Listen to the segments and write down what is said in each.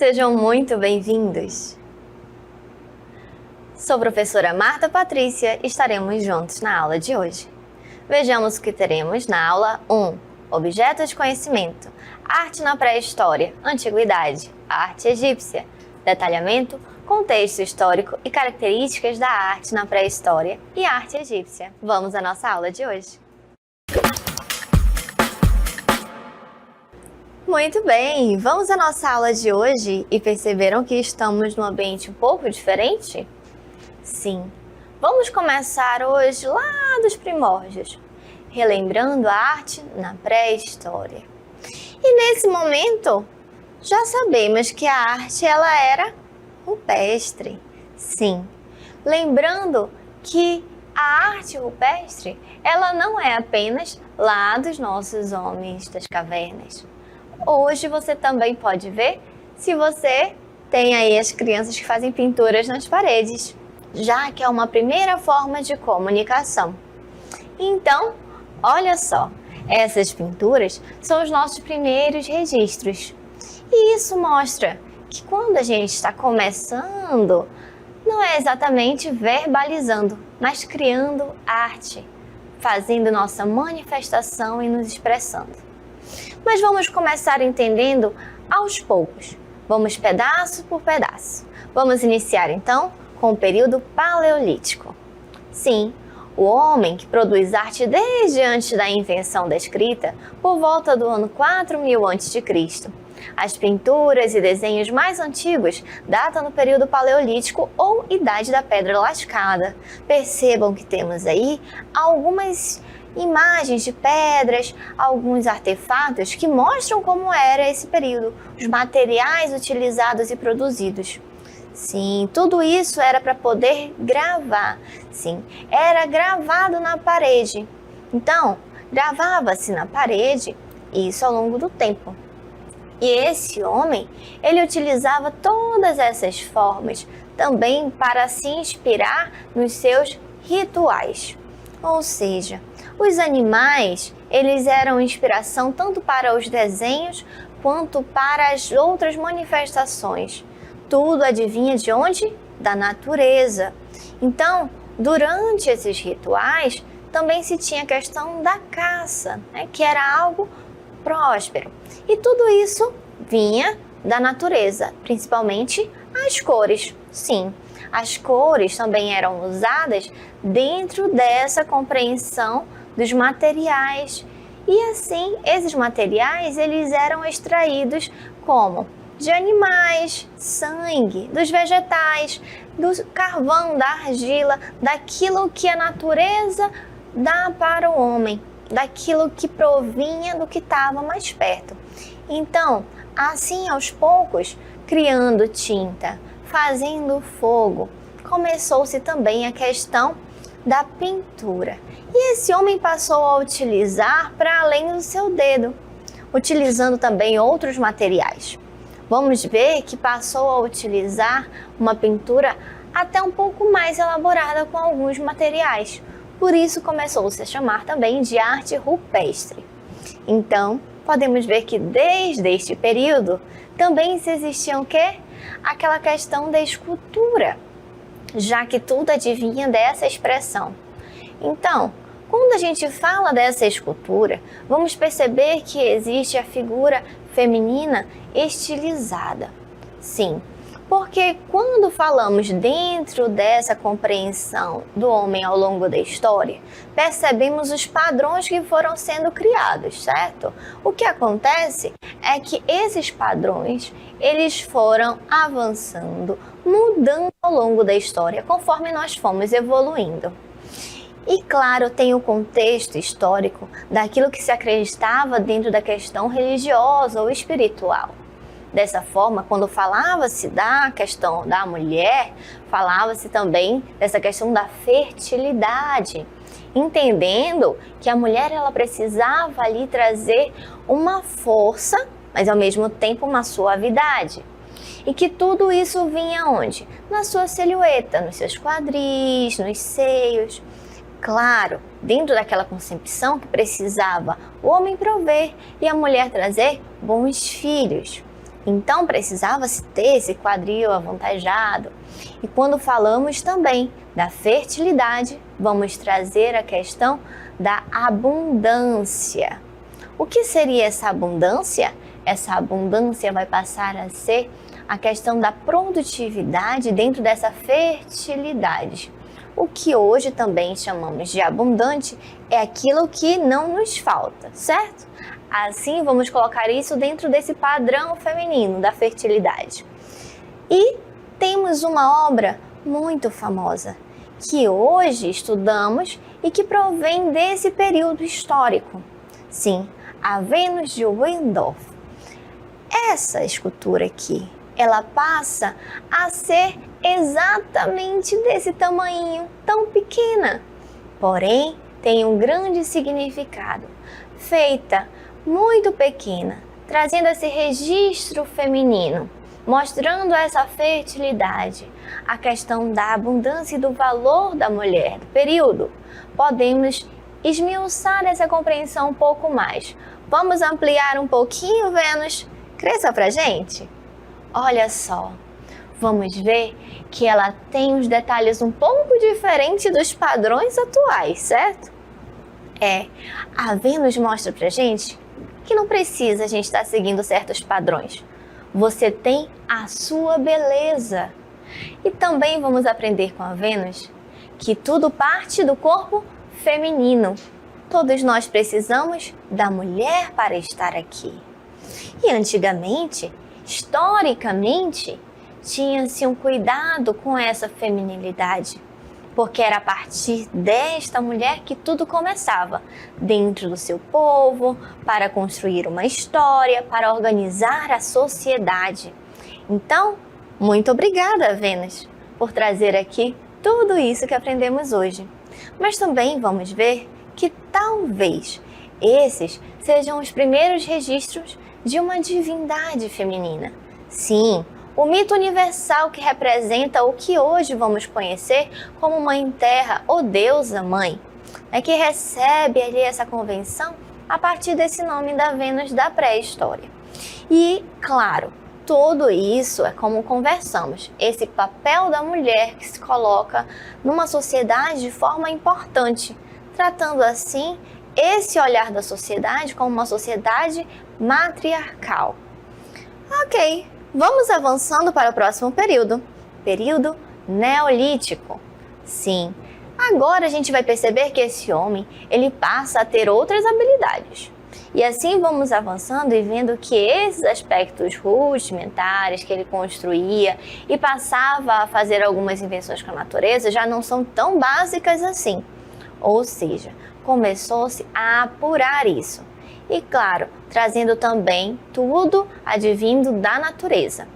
Sejam muito bem-vindos! Sou a professora Marta Patrícia e estaremos juntos na aula de hoje. Vejamos o que teremos na aula 1. Objetos de conhecimento, arte na pré-história, antiguidade, arte egípcia, detalhamento, contexto histórico e características da arte na pré-história e arte egípcia. Vamos à nossa aula de hoje. Muito bem, vamos à nossa aula de hoje e perceberam que estamos num ambiente um pouco diferente? Sim, vamos começar hoje lá dos primórdios, relembrando a arte na pré-história. E nesse momento, já sabemos que a arte ela era rupestre. Sim, lembrando que a arte rupestre ela não é apenas lá dos nossos homens das cavernas. Hoje você também pode ver se você tem aí as crianças que fazem pinturas nas paredes, já que é uma primeira forma de comunicação. Então, olha só, essas pinturas são os nossos primeiros registros. E isso mostra que quando a gente está começando, não é exatamente verbalizando, mas criando arte, fazendo nossa manifestação e nos expressando. Mas vamos começar entendendo aos poucos. Vamos pedaço por pedaço. Vamos iniciar então com o período paleolítico. Sim, o homem que produz arte desde antes da invenção da escrita, por volta do ano 4000 a.C. As pinturas e desenhos mais antigos datam do período paleolítico ou idade da pedra lascada. Percebam que temos aí algumas imagens de pedras, alguns artefatos que mostram como era esse período, os materiais utilizados e produzidos. Sim, tudo isso era para poder gravar. Sim, era gravado na parede. Então, gravava-se na parede, isso ao longo do tempo. E esse homem, ele utilizava todas essas formas também para se inspirar nos seus rituais. Ou seja, os animais, eles eram inspiração tanto para os desenhos quanto para as outras manifestações. Tudo adivinha de onde? Da natureza. Então, durante esses rituais, também se tinha a questão da caça, que era algo próspero. E tudo isso vinha da natureza, principalmente as cores. Sim, as cores também eram usadas dentro dessa compreensão dos materiais. E assim, esses materiais eles eram extraídos como? De animais, sangue, dos vegetais, do carvão, da argila, daquilo que a natureza dá para o homem, daquilo que provinha do que estava mais perto. Então, assim aos poucos, criando tinta, fazendo fogo, começou-se também a questão da pintura. E esse homem passou a utilizar para além do seu dedo, utilizando também outros materiais. Vamos ver que passou a utilizar uma pintura até um pouco mais elaborada com alguns materiais. Por isso começou-se a chamar também de arte rupestre. Então, podemos ver que desde este período também se existia o quê? Aquela questão da escultura, já que tudo adivinha dessa expressão. Então, quando a gente fala dessa escultura, vamos perceber que existe a figura feminina estilizada. Sim, porque quando falamos dentro dessa compreensão do homem ao longo da história, percebemos os padrões que foram sendo criados, certo? O que acontece é que esses padrões, eles foram avançando, mudando ao longo da história, conforme nós fomos evoluindo. E claro, tem o contexto histórico daquilo que se acreditava dentro da questão religiosa ou espiritual. Dessa forma, quando falava-se da questão da mulher, falava-se também dessa questão da fertilidade, entendendo que a mulher ela precisava ali trazer uma força, mas ao mesmo tempo uma suavidade. E que tudo isso vinha onde? Na sua silhueta, nos seus quadris, nos seios. Claro, dentro daquela concepção que precisava o homem prover e a mulher trazer bons filhos. Então precisava-se ter esse quadril avantajado. E quando falamos também da fertilidade, vamos trazer a questão da abundância. O que seria essa abundância? Essa abundância vai passar a ser a questão da produtividade dentro dessa fertilidade. O que hoje também chamamos de abundante é aquilo que não nos falta, certo? Assim, vamos colocar isso dentro desse padrão feminino da fertilidade. E temos uma obra muito famosa que hoje estudamos e que provém desse período histórico. Sim, a Vênus de Willendorf. Essa escultura aqui, ela passa a ser exatamente desse tamanho, tão pequena. Porém, tem um grande significado. Feita muito pequena, trazendo esse registro feminino, mostrando essa fertilidade, a questão da abundância e do valor da mulher do período. Podemos esmiuçar essa compreensão um pouco mais. Vamos ampliar um pouquinho, Vênus? Cresça pra gente? Olha só, vamos ver que ela tem uns detalhes um pouco diferentes dos padrões atuais, certo? A Vênus mostra pra gente que não precisa a gente estar seguindo certos padrões. Você tem a sua beleza. E também vamos aprender com a Vênus que tudo parte do corpo feminino. Todos nós precisamos da mulher para estar aqui. E antigamente, historicamente, tinha-se um cuidado com essa feminilidade, porque era a partir desta mulher que tudo começava, dentro do seu povo, para construir uma história, para organizar a sociedade. Então, muito obrigada, Vênus, por trazer aqui tudo isso que aprendemos hoje. Mas também vamos ver que talvez esses sejam os primeiros registros de uma divindade feminina. Sim, o mito universal que representa o que hoje vamos conhecer como Mãe Terra ou Deusa Mãe, que recebe ali essa convenção a partir desse nome da Vênus da pré-história. E, claro, tudo isso é como conversamos, esse papel da mulher que se coloca numa sociedade de forma importante, tratando assim esse olhar da sociedade como uma sociedade matriarcal. Ok, vamos avançando para o próximo período Neolítico. Sim, agora a gente vai perceber que esse homem, ele passa a ter outras habilidades. E assim vamos avançando e vendo que esses aspectos rudimentares que ele construía e passava a fazer algumas invenções com a natureza já não são tão básicas assim. Ou seja, começou-se a apurar isso. E claro, trazendo também tudo advindo da natureza.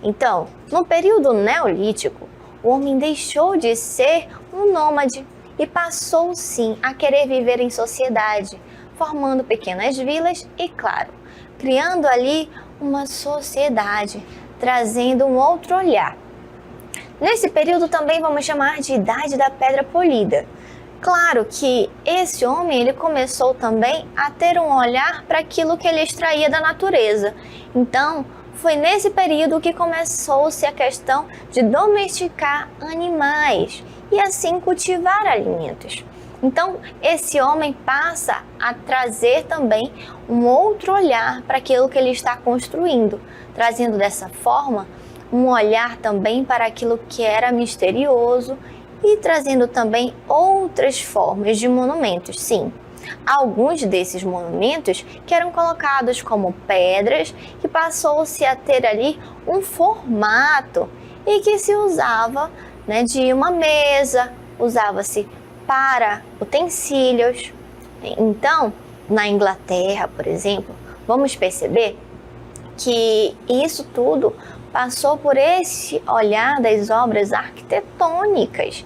Então, no período neolítico, o homem deixou de ser um nômade e passou sim a querer viver em sociedade, formando pequenas vilas e, claro, criando ali uma sociedade, trazendo um outro olhar. Nesse período também vamos chamar de Idade da Pedra Polida. Claro que esse homem ele começou também a ter um olhar para aquilo que ele extraía da natureza. Então, foi nesse período que começou-se a questão de domesticar animais e assim cultivar alimentos. Então, esse homem passa a trazer também um outro olhar para aquilo que ele está construindo, trazendo dessa forma um olhar também para aquilo que era misterioso e trazendo também outras formas de monumentos, sim. Alguns desses monumentos que eram colocados como pedras, que passou-se a ter ali um formato e que se usava de uma mesa, usava-se para utensílios. Então, na Inglaterra, por exemplo, vamos perceber que isso tudo passou por esse olhar das obras arquitetônicas.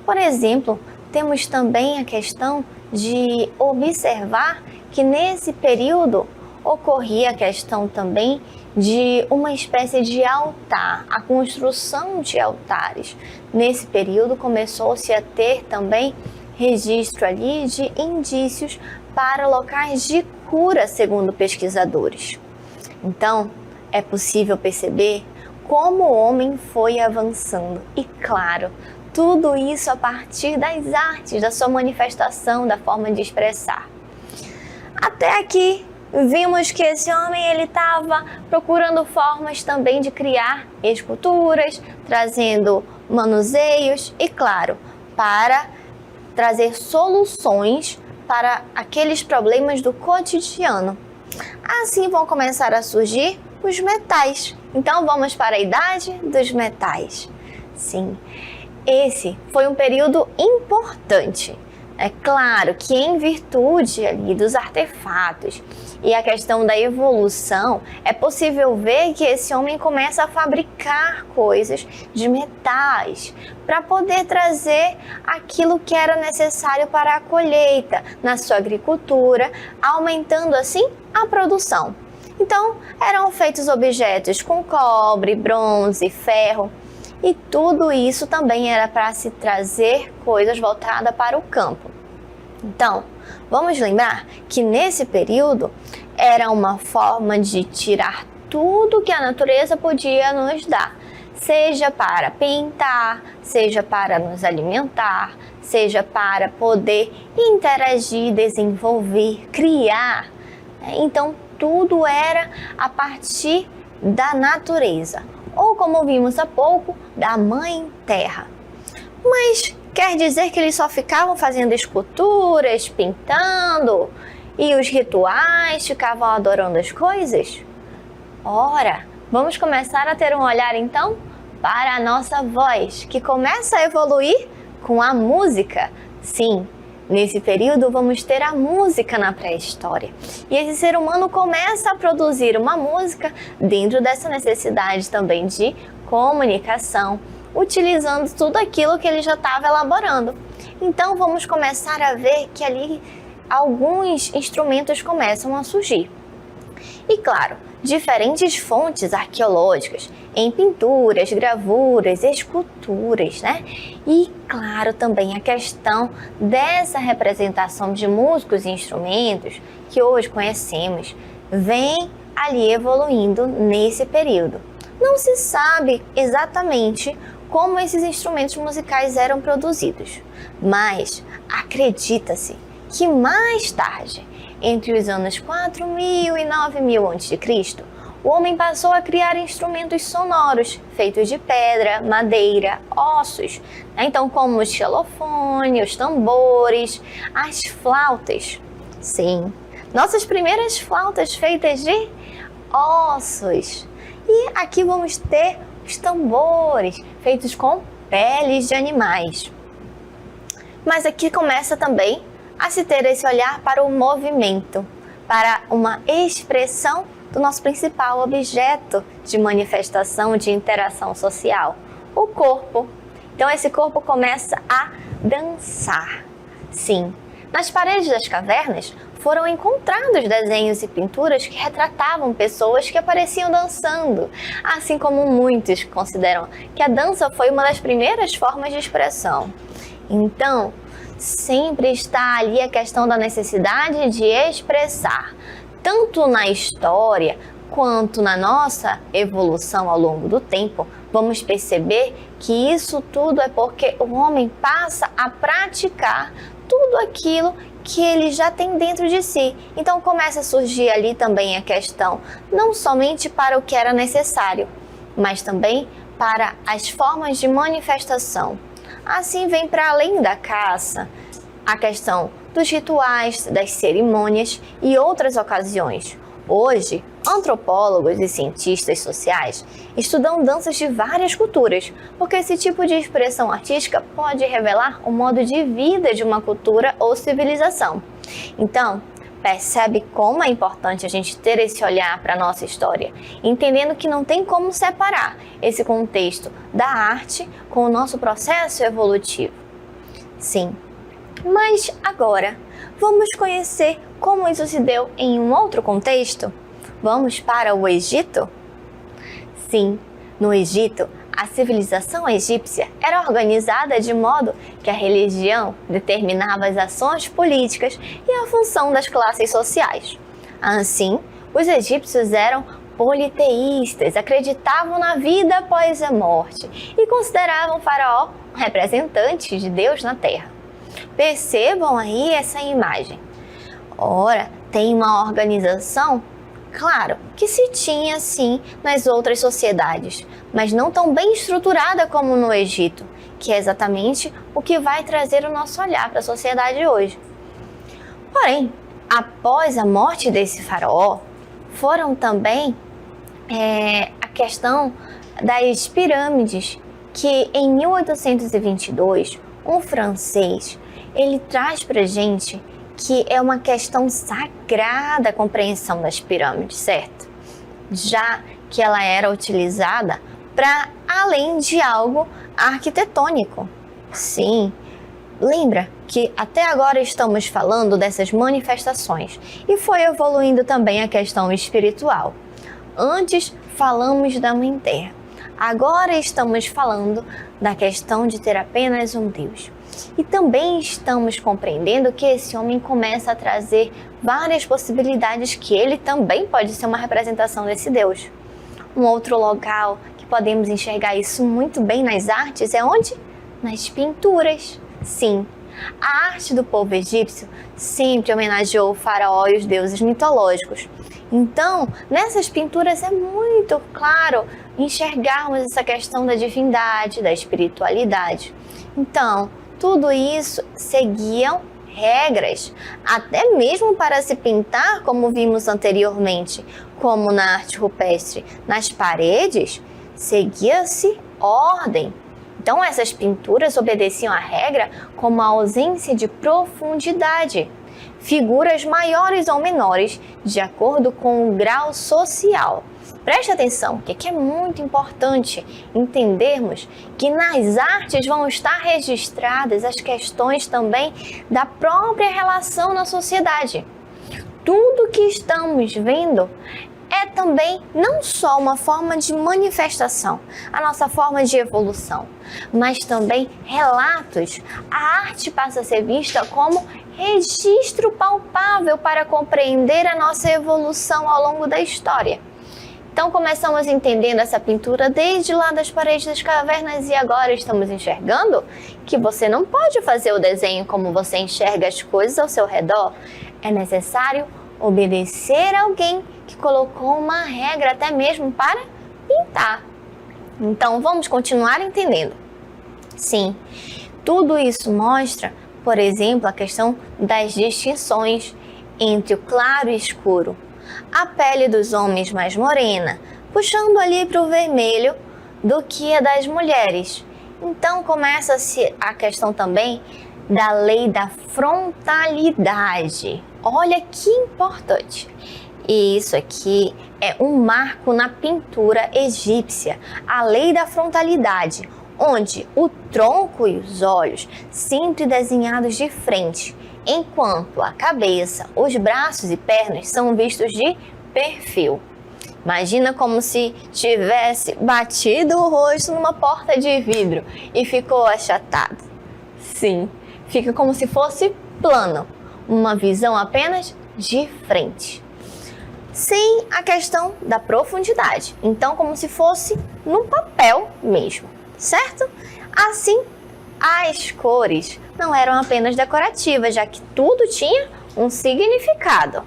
Por exemplo, temos também a questão de observar que nesse período ocorria a questão também de uma espécie de altar, a construção de altares. Nesse período começou-se a ter também registro ali de indícios para locais de cura, segundo pesquisadores. Então, é possível perceber como o homem foi avançando. E claro, tudo isso a partir das artes, da sua manifestação, da forma de expressar. Até aqui, vimos que esse homem ele estava procurando formas também de criar esculturas, trazendo manuseios e, claro, para trazer soluções para aqueles problemas do cotidiano. Assim vão começar a surgir os metais. Então vamos para a idade dos metais. Sim, esse foi um período importante. É claro que em virtude ali dos artefatos e a questão da evolução, é possível ver que esse homem começa a fabricar coisas de metais para poder trazer aquilo que era necessário para a colheita na sua agricultura, aumentando assim a produção. Então, eram feitos objetos com cobre, bronze, ferro, e tudo isso também era para se trazer coisas voltadas para o campo. Então, vamos lembrar que nesse período era uma forma de tirar tudo que a natureza podia nos dar, seja para pintar, seja para nos alimentar, seja para poder interagir, desenvolver, criar. Então, tudo era a partir da natureza, ou como vimos há pouco, da Mãe Terra. Mas quer dizer que eles só ficavam fazendo esculturas, pintando, e os rituais ficavam adorando as coisas? Ora, vamos começar a ter um olhar então para a nossa voz, que começa a evoluir com a música. Sim, nesse período vamos ter a música na pré-história. E esse ser humano começa a produzir uma música dentro dessa necessidade também de comunicação, utilizando tudo aquilo que ele já estava elaborando. Então vamos começar a ver que ali alguns instrumentos começam a surgir. E claro, diferentes fontes arqueológicas em pinturas, gravuras, esculturas, né? E claro, também a questão dessa representação de músicos e instrumentos que hoje conhecemos, vem ali evoluindo nesse período. Não se sabe exatamente como esses instrumentos musicais eram produzidos, mas acredita-se que mais tarde, entre os anos 4000 e 9000 a.C., o homem passou a criar instrumentos sonoros feitos de pedra, madeira, ossos, então como os xilofones, os tambores, as flautas. Sim, nossas primeiras flautas feitas de ossos. E aqui vamos ter os tambores feitos com peles de animais. Mas aqui começa também a se ter esse olhar para o movimento, para uma expressão do nosso principal objeto de manifestação, de interação social, o corpo. Então esse corpo começa a dançar. Sim, nas paredes das cavernas foram encontrados desenhos e pinturas que retratavam pessoas que apareciam dançando, assim como muitos consideram que a dança foi uma das primeiras formas de expressão. Então, sempre está ali a questão da necessidade de expressar, tanto na história quanto na nossa evolução ao longo do tempo. Vamos perceber que isso tudo é porque o homem passa a praticar tudo aquilo que ele já tem dentro de si. Então começa a surgir ali também a questão, não somente para o que era necessário, mas também para as formas de manifestação. Assim vem para além da caça a questão dos rituais, das cerimônias e outras ocasiões. Hoje, antropólogos e cientistas sociais estudam danças de várias culturas, porque esse tipo de expressão artística pode revelar o modo de vida de uma cultura ou civilização. Então, percebe como é importante a gente ter esse olhar para a nossa história, entendendo que não tem como separar esse contexto da arte com o nosso processo evolutivo. Sim, mas agora vamos conhecer como isso se deu em um outro contexto? Vamos para o Egito? Sim, no Egito, a civilização egípcia era organizada de modo que a religião determinava as ações políticas e a função das classes sociais. Assim, os egípcios eram politeístas, acreditavam na vida após a morte e consideravam o faraó um representante de Deus na terra. Percebam aí essa imagem. Ora, tem uma organização, claro, que se tinha sim nas outras sociedades, mas não tão bem estruturada como no Egito, que é exatamente o que vai trazer o nosso olhar para a sociedade hoje. Porém, após a morte desse faraó, foram também a questão das pirâmides, que em 1822, um francês, ele traz para a gente que é uma questão sagrada a compreensão das pirâmides, certo? Já que ela era utilizada para além de algo arquitetônico. Sim, lembra que até agora estamos falando dessas manifestações e foi evoluindo também a questão espiritual. Antes falamos da Mãe Terra, agora estamos falando da questão de ter apenas um Deus. E também estamos compreendendo que esse homem começa a trazer várias possibilidades que ele também pode ser uma representação desse Deus. Um outro local que podemos enxergar isso muito bem nas artes é onde? Nas pinturas. Sim, a arte do povo egípcio sempre homenageou o faraó e os deuses mitológicos. Então, nessas pinturas é muito claro enxergarmos essa questão da divindade, da espiritualidade. Então, tudo isso seguiam regras, até mesmo para se pintar, como vimos anteriormente, como na arte rupestre, nas paredes, seguia-se ordem. Então, essas pinturas obedeciam à regra como a ausência de profundidade, figuras maiores ou menores, de acordo com o grau social. Preste atenção, que é muito importante entendermos que nas artes vão estar registradas as questões também da própria relação na sociedade. Tudo que estamos vendo é também não só uma forma de manifestação, a nossa forma de evolução, mas também relatos. A arte passa a ser vista como registro palpável para compreender a nossa evolução ao longo da história. Então começamos entendendo essa pintura desde lá das paredes das cavernas e agora estamos enxergando que você não pode fazer o desenho como você enxerga as coisas ao seu redor. É necessário obedecer a alguém que colocou uma regra até mesmo para pintar. Então vamos continuar entendendo. Sim, tudo isso mostra, por exemplo, a questão das distinções entre o claro e escuro. A pele dos homens mais morena, puxando ali para o vermelho do que a das mulheres. Então começa-se a questão também da lei da frontalidade. Olha que importante. E isso aqui é um marco na pintura egípcia, a lei da frontalidade, onde o tronco e os olhos sempre desenhados de frente, enquanto a cabeça, os braços e pernas são vistos de perfil. Imagina como se tivesse batido o rosto numa porta de vidro e ficou achatado. Sim, fica como se fosse plano, uma visão apenas de frente. Sem a questão da profundidade, então como se fosse no papel mesmo, certo? Assim, as cores não eram apenas decorativas, já que tudo tinha um significado.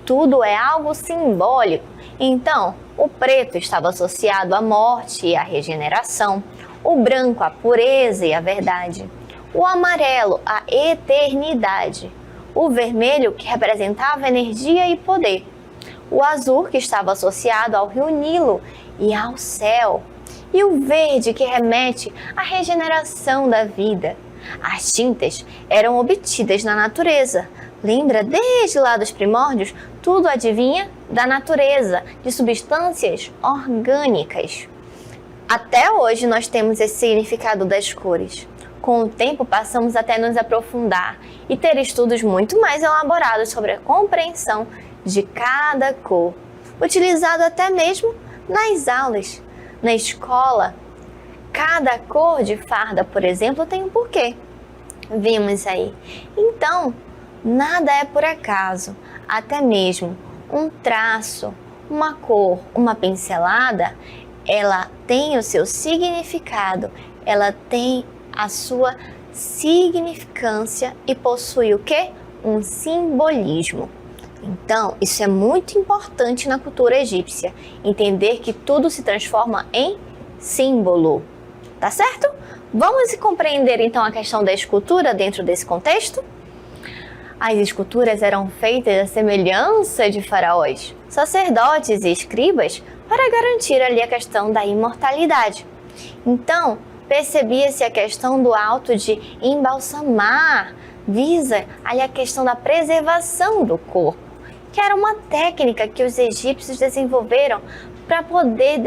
Tudo é algo simbólico. Então, o preto estava associado à morte e à regeneração, o branco à pureza e à verdade, o amarelo à eternidade, o vermelho que representava energia e poder, o azul que estava associado ao rio Nilo e ao céu, e o verde que remete à regeneração da vida. As tintas eram obtidas na natureza. Lembra, desde lá dos primórdios, tudo advinha da natureza, de substâncias orgânicas. Até hoje nós temos esse significado das cores. Com o tempo passamos até nos aprofundar e ter estudos muito mais elaborados sobre a compreensão de cada cor, utilizado até mesmo nas aulas. Na escola, cada cor de farda, por exemplo, tem um porquê. Vimos aí. Então, nada é por acaso, até mesmo um traço, uma cor, uma pincelada, ela tem o seu significado, ela tem a sua significância e possui o quê? Um simbolismo. Então, isso é muito importante na cultura egípcia, entender que tudo se transforma em símbolo, tá certo? Vamos compreender então a questão da escultura dentro desse contexto? As esculturas eram feitas à semelhança de faraós, sacerdotes e escribas para garantir ali a questão da imortalidade. Então, percebia-se a questão do ato de embalsamar, visa ali a questão da preservação do corpo, que era uma técnica que os egípcios desenvolveram para poder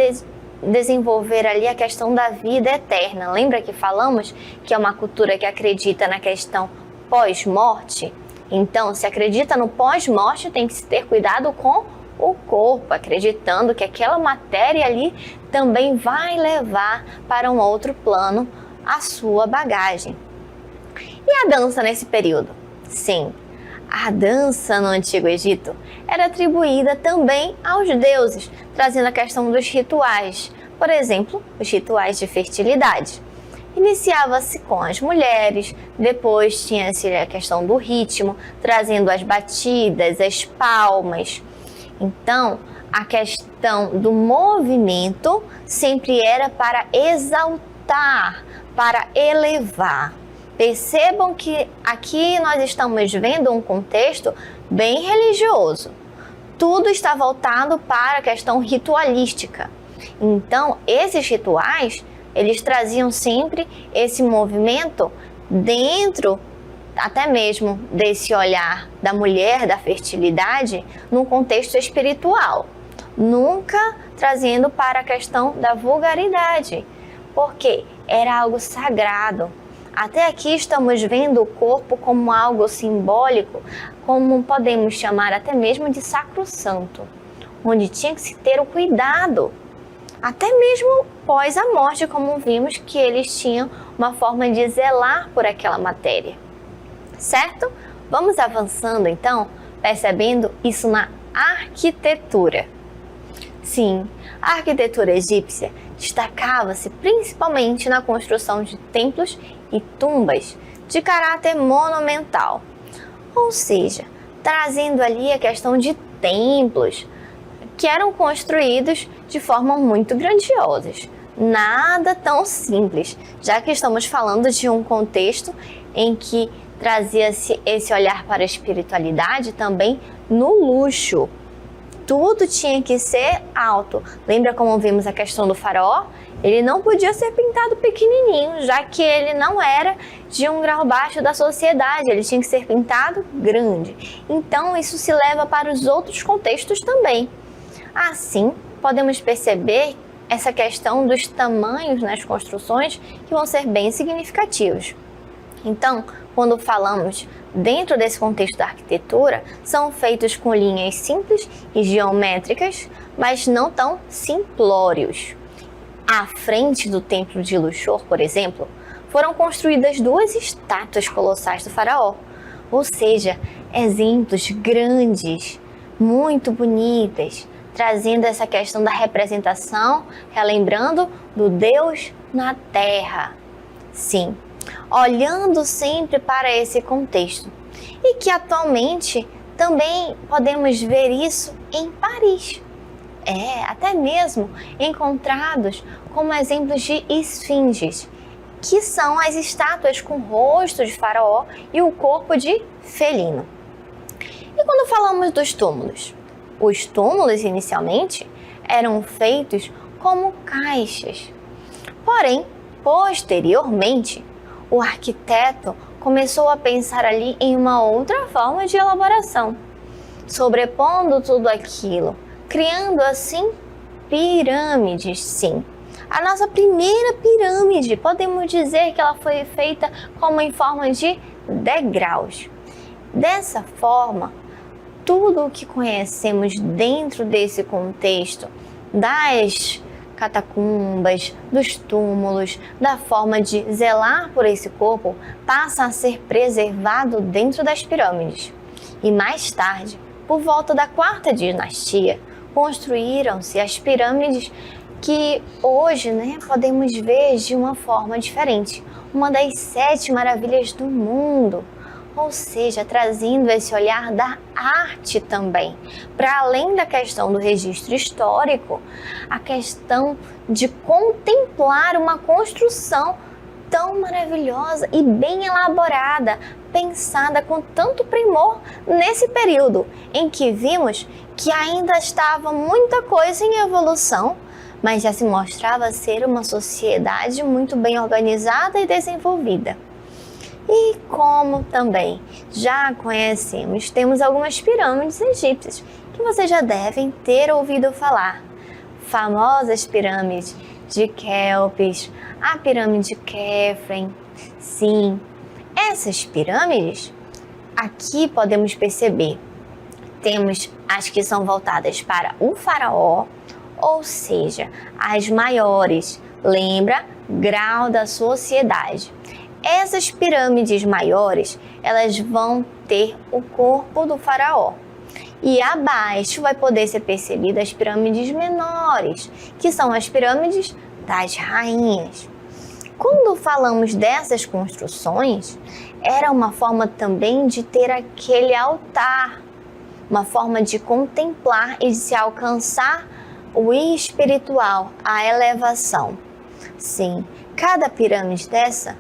desenvolver ali a questão da vida eterna. Lembra que falamos que é uma cultura que acredita na questão pós-morte? Então, se acredita no pós-morte, tem que se ter cuidado com o corpo, acreditando que aquela matéria ali também vai levar para um outro plano a sua bagagem. E a dança nesse período? Sim, a dança no Antigo Egito era atribuída também aos deuses, trazendo a questão dos rituais, por exemplo, os rituais de fertilidade. Iniciava-se com as mulheres, depois tinha-se a questão do ritmo, trazendo as batidas, as palmas. Então, a questão do movimento sempre era para exaltar, para elevar. Percebam que aqui nós estamos vendo um contexto bem religioso. Tudo está voltado para a questão ritualística. Então, esses rituais, eles traziam sempre esse movimento dentro, até mesmo desse olhar da mulher, da fertilidade, num contexto espiritual. Nunca trazendo para a questão da vulgaridade, porque era algo sagrado. Até aqui estamos vendo o corpo como algo simbólico, como podemos chamar até mesmo de sacrossanto, onde tinha que se ter o cuidado. Até mesmo pós a morte, como vimos que eles tinham uma forma de zelar por aquela matéria. Certo? Vamos avançando então, percebendo isso na arquitetura. Sim, a arquitetura egípcia destacava-se principalmente na construção de templos e tumbas de caráter monumental, ou seja, trazendo ali a questão de templos que eram construídos de forma muito grandiosas, nada tão simples, já que estamos falando de um contexto em que trazia-se esse olhar para a espiritualidade também no luxo. Tudo tinha que ser alto. Lembra como vimos a questão do faraó? Ele não podia ser pintado pequenininho, já que ele não era de um grau baixo da sociedade, ele tinha que ser pintado grande. Então isso se leva para os outros contextos também. Assim, podemos perceber essa questão dos tamanhos nas construções que vão ser bem significativos. Então, quando falamos dentro desse contexto da arquitetura, são feitos com linhas simples e geométricas, mas não tão simplórios. À frente do templo de Luxor, por exemplo, foram construídas 2 estátuas colossais do faraó, ou seja, exemplos grandes, muito bonitas, trazendo essa questão da representação, relembrando do Deus na terra. Sim, olhando sempre para esse contexto. E que atualmente também podemos ver isso em Paris. Até mesmo encontrados como exemplos de esfinges, que são as estátuas com o rosto de faraó e o corpo de felino. E quando falamos dos túmulos? Os túmulos, inicialmente, eram feitos como caixas. Porém, posteriormente, o arquiteto começou a pensar ali em uma outra forma de elaboração, sobrepondo tudo aquilo, criando assim pirâmides, sim. A nossa primeira pirâmide, podemos dizer que ela foi feita como em forma de degraus. Dessa forma, tudo o que conhecemos dentro desse contexto das catacumbas, dos túmulos, da forma de zelar por esse corpo, passa a ser preservado dentro das pirâmides. E mais tarde, por volta da 4ª dinastia, construíram-se as pirâmides que hoje, podemos ver de uma forma diferente. Uma das 7 maravilhas do mundo. Ou seja, trazendo esse olhar da arte também, para além da questão do registro histórico, a questão de contemplar uma construção tão maravilhosa e bem elaborada, pensada com tanto primor nesse período em que vimos que ainda estava muita coisa em evolução, mas já se mostrava ser uma sociedade muito bem organizada e desenvolvida. E como também já conhecemos, temos algumas pirâmides egípcias que vocês já devem ter ouvido falar. Famosas pirâmides de Quéops, a pirâmide de Quefren. Sim, essas pirâmides, aqui podemos perceber, temos as que são voltadas para o faraó, ou seja, as maiores, lembra, grau da sociedade. Essas pirâmides maiores, elas vão ter o corpo do faraó. E abaixo vai poder ser percebida as pirâmides menores, que são as pirâmides das rainhas. Quando falamos dessas construções, era uma forma também de ter aquele altar, uma forma de contemplar e de se alcançar o espiritual, a elevação. Sim, cada pirâmide dessa,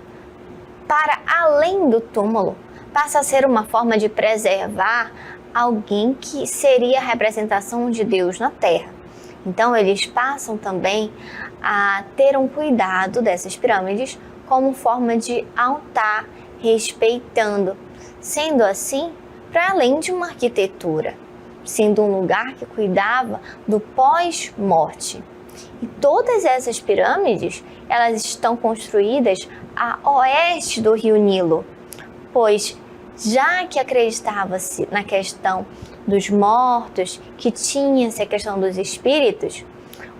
para além do túmulo, passa a ser uma forma de preservar alguém que seria a representação de Deus na Terra. Então, eles passam também a ter um cuidado dessas pirâmides como forma de altar, respeitando, sendo assim, para além de uma arquitetura, sendo um lugar que cuidava do pós-morte. E todas essas pirâmides, elas estão construídas a oeste do rio Nilo, pois já que acreditava-se na questão dos mortos, que tinha-se a questão dos espíritos,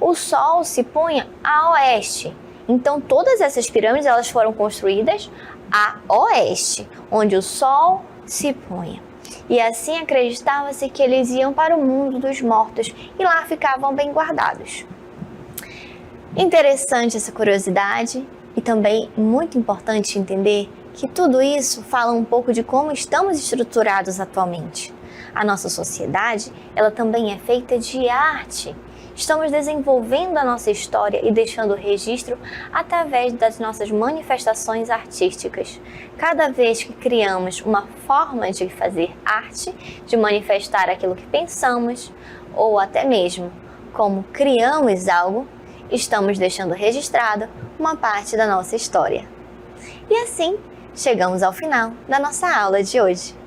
o sol se punha a oeste. Então todas essas pirâmides, elas foram construídas a oeste, onde o sol se punha. E assim acreditava-se que eles iam para o mundo dos mortos e lá ficavam bem guardados. Interessante essa curiosidade e também muito importante entender que tudo isso fala um pouco de como estamos estruturados atualmente. A nossa sociedade, ela também é feita de arte. Estamos desenvolvendo a nossa história e deixando registro através das nossas manifestações artísticas. Cada vez que criamos uma forma de fazer arte, de manifestar aquilo que pensamos, ou até mesmo como criamos algo, estamos deixando registrado uma parte da nossa história. E assim, chegamos ao final da nossa aula de hoje.